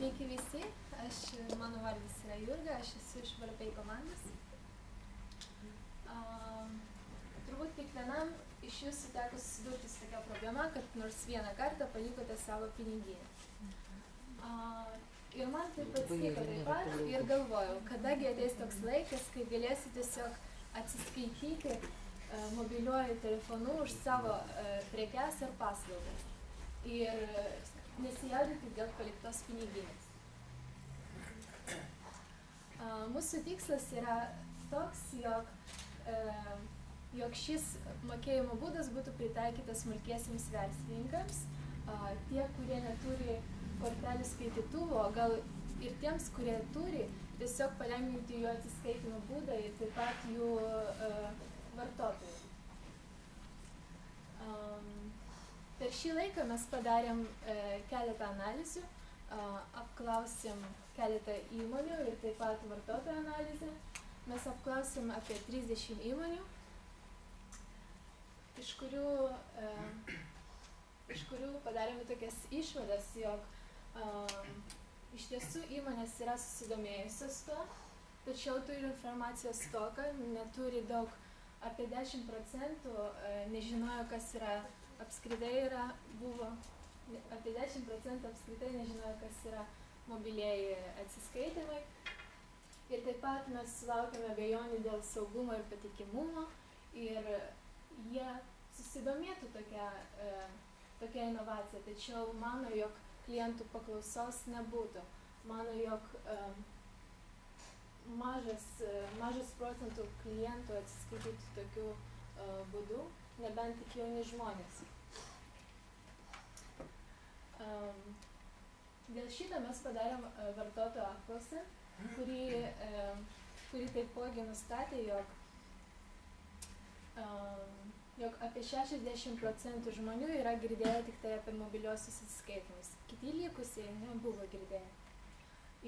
Sveiki visi, mano vardas yra Jurga, aš esu iš Varpai komandos. Turbūt kiekvienam iš jūsų teko susidurti su tokia problema, kad nors vieną kartą palikote savo piniginę. Ir man taip atsitiko taip pat ir galvojau, kadagi ateis toks laikas, kai galėsiu tiesiog atsiskaityti mobiliuoju telefonu už savo prekes ir paslaugas. Ir nesijaudinti dėl paliktos piniginės. Mūsų tikslas yra toks, jog šis mokėjimo būdas būtų pritaikytas smulkiesiems verslininkams, tie, kurie neturi kortelių skaitytuvo, gal ir tiems, kurie turi, tiesiog palengvinti jų atsiskaitimo būdą ir taip pat jų vartotojų. Per šį laiką mes padarėm keletą analizių, apklausėm keletą įmonių ir taip pat vartotojų analizę. Mes apklausėm apie 30 įmonių, iš kurių padarėme tokias išvadas, jog iš tiesų įmonės yra susidomėjusios tuo, tačiau turi informacijos stoką, neturi daug, apie 10% nežinojo, kas yra apskritai apie 10% apskritai nežinojo, kas yra mobilieji atsiskaitimai. Ir taip pat mes sulaukėme abejonių dėl saugumo ir patikimumo ir jie susidomėtų tokia inovacija, tačiau mano, jog klientų paklausos nebūtų. Mano, jog mažas procentų klientų atsiskaitytų tokiu būdu, nebent tik jauni žmonės. Dėl šito mes padarėm vartotojų apklausą, kuri taipogi nustatė, jog apie 60% žmonių yra girdėję tik tai apie mobiliuosius atsiskaitimus. Kiti likusieji nebuvo girdėję.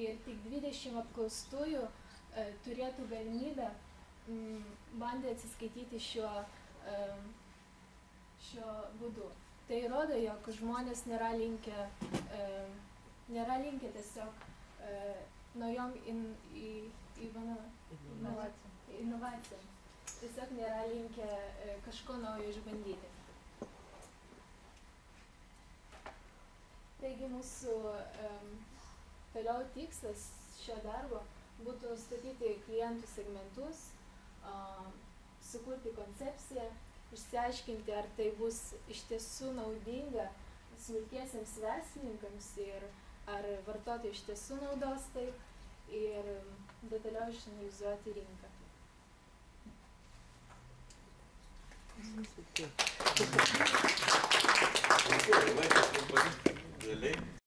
Ir tik 20 apklaustųjų turėtų galimybę bandė atsiskaityti šiuo būdu. Tai rodo, jog žmonės nėra linkę tiesiog naujom inovacijom. Tiesiog nėra linkę kažko naujo išbandyti. Taigi mūsų toliau tikslas šio darbo būtų nustatyti klientų segmentus, sukurti koncepciją, išsiaiškinti, ar tai bus iš tiesų naudinga smulkiesiems verslininkams ir ar vartotojai iš tiesų naudos tai ir detaliau išanalizuoti rinką.